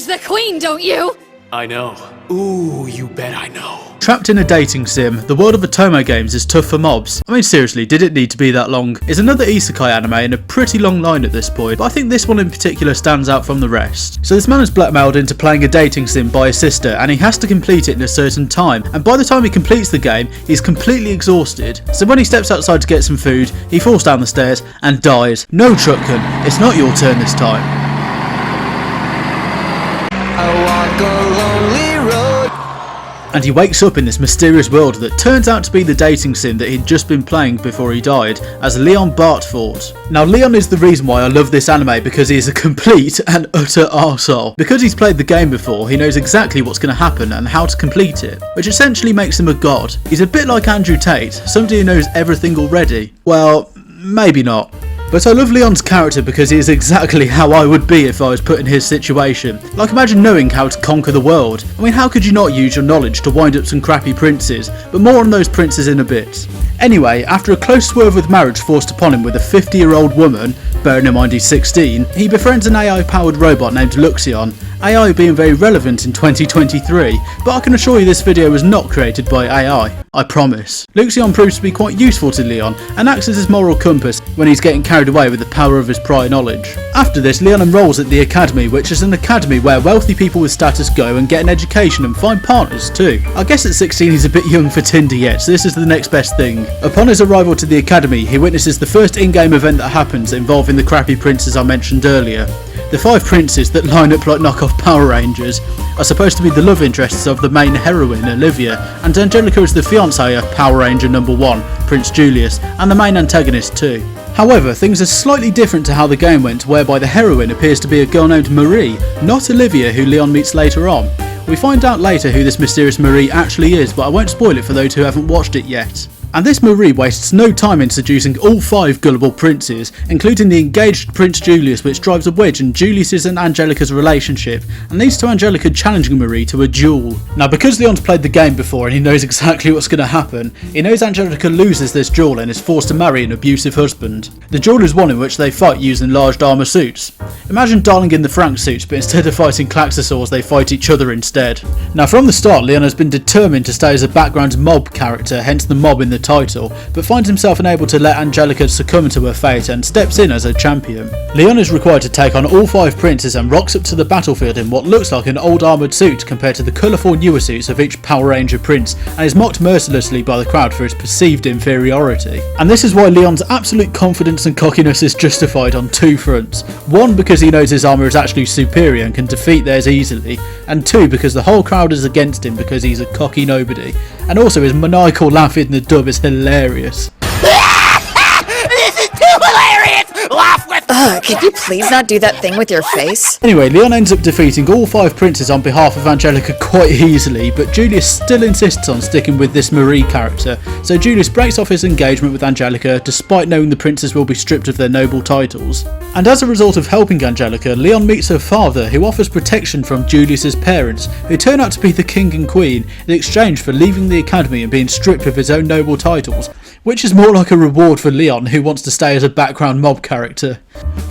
She's the queen, don't you? I know. Ooh, you bet I know. Trapped in a dating sim, the world of Otome games is tough for mobs. I mean, seriously, did it need to be that long? It's another isekai anime in a pretty long line at this point, but I think this one in particular stands out from the rest. So this man is blackmailed into playing a dating sim by his sister, and he has to complete it in a certain time, and by the time he completes the game, he's completely exhausted. So when he steps outside to get some food, he falls down the stairs and dies. No, Truckun, it's not your turn this time. I walk a lonely road. And he wakes up in this mysterious world that turns out to be the dating sim that he'd just been playing before he died, as Leon Bartford. Now Leon is the reason why I love this anime, because he is a complete and utter arsehole. Because he's played the game before, he knows exactly what's going to happen and how to complete it, which essentially makes him a god. He's a bit like Andrew Tate, somebody who knows everything already. Well, maybe not. But I love Leon's character because he is exactly how I would be if I was put in his situation. Like, imagine knowing how to conquer the world. I mean, how could you not use your knowledge to wind up some crappy princes? But more on those princes in a bit. Anyway, after a close swerve with marriage forced upon him with a 50-year-old woman, bearing in mind he's 16, he befriends an AI-powered robot named Luxion, AI being very relevant in 2023, but I can assure you this video was not created by AI, I promise. Luxion proves to be quite useful to Leon, and acts as his moral compass when he's getting carried away with the power of his prior knowledge. After this, Leon enrolls at the Academy, which is an academy where wealthy people with status go and get an education and find partners too. I guess at 16 he's a bit young for Tinder yet, so this is the next best thing. Upon his arrival to the Academy, he witnesses the first in-game event that happens involving the crappy princes I mentioned earlier. The 5 princes that line up like knockoff Power Rangers are supposed to be the love interests of the main heroine, Olivia, and Angelica is the fiancée of Power Ranger number 1, Prince Julius, and the main antagonist too. However, things are slightly different to how the game went, whereby the heroine appears to be a girl named Marie, not Olivia, who Leon meets later on. We find out later who this mysterious Marie actually is, but I won't spoil it for those who haven't watched it yet. And this Marie wastes no time in seducing all 5 gullible princes, including the engaged Prince Julius, which drives a wedge in Julius's and Angelica's relationship, and leads to Angelica challenging Marie to a duel. Now, because Leon's played the game before and he knows exactly what's going to happen, he knows Angelica loses this duel and is forced to marry an abusive husband. The duel is one in which they fight using enlarged armour suits. Imagine Darling in the Franxx suits, but instead of fighting Klaxosaurs, they fight each other instead. Now, from the start, Leon has been determined to stay as a background mob character, hence the mob in the title, but finds himself unable to let Angelica succumb to her fate and steps in as a champion. Leon is required to take on all 5 princes and rocks up to the battlefield in what looks like an old armoured suit compared to the colourful newer suits of each Power Ranger prince, and is mocked mercilessly by the crowd for his perceived inferiority. And this is why Leon's absolute confidence and cockiness is justified on 2 fronts. 1, because he knows his armour is actually superior and can defeat theirs easily, and 2, because the whole crowd is against him because he's a cocky nobody. And also his maniacal laugh in the dub is hilarious. This is too hilarious! Laugh with Could you please not do that thing with your face? Anyway, Leon ends up defeating all 5 princes on behalf of Angelica quite easily, but Julius still insists on sticking with this Marie character, so Julius breaks off his engagement with Angelica despite knowing the princes will be stripped of their noble titles. And as a result of helping Angelica, Leon meets her father, who offers protection from Julius's parents, who turn out to be the king and queen, in exchange for leaving the academy and being stripped of his own noble titles, which is more like a reward for Leon, who wants to stay as a background mob character.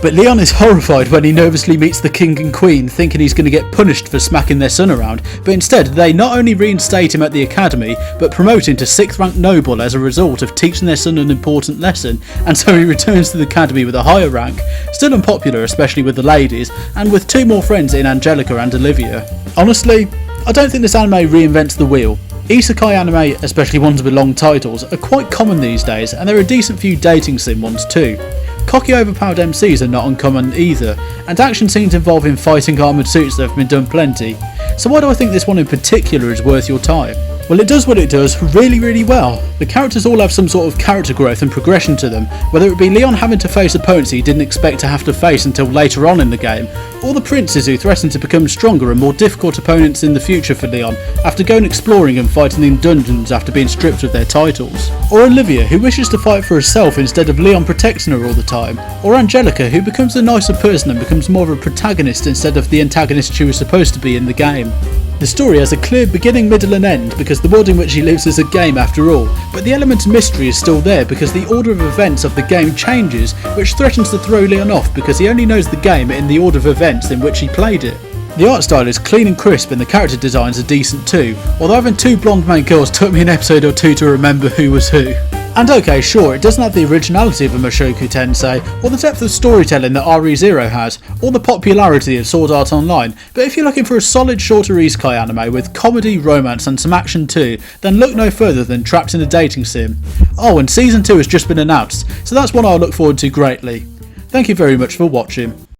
But Leon is horrified when he nervously meets the king and queen, thinking he's going to get punished for smacking their son around, but instead they not only reinstate him at the academy, but promote him to 6th rank noble as a result of teaching their son an important lesson, and so he returns to the academy with a higher rank, still unpopular especially with the ladies, and with 2 more friends in Angelica and Olivia. Honestly, I don't think this anime reinvents the wheel. Isekai anime, especially ones with long titles, are quite common these days, and there are a decent few dating sim ones too. Cocky overpowered MCs are not uncommon either, and action scenes involving fighting armoured suits have been done plenty. So why do I think this one in particular is worth your time? Well, it does what it does really well. The characters all have some sort of character growth and progression to them, whether it be Leon having to face opponents he didn't expect to have to face until later on in the game, or the princes who threaten to become stronger and more difficult opponents in the future for Leon after going exploring and fighting in dungeons after being stripped of their titles, or Olivia who wishes to fight for herself instead of Leon protecting her all the time, or Angelica who becomes a nicer person and becomes more of a protagonist instead of the antagonist she was supposed to be in the game. The story has a clear beginning, middle and end because the world in which he lives is a game after all, but the element of mystery is still there because the order of events of the game changes, which threatens to throw Leon off because he only knows the game in the order of events in which he played it. The art style is clean and crisp and the character designs are decent too, although having two blonde main girls took me an episode or two to remember who was who. And okay, sure, it doesn't have the originality of a Mushoku Tensei, or the depth of storytelling that Re:Zero had, or the popularity of Sword Art Online, but if you're looking for a solid shorter isekai anime with comedy, romance and some action too, then look no further than Trapped in a Dating Sim. Oh, and Season 2 has just been announced, so that's one I'll look forward to greatly. Thank you very much for watching.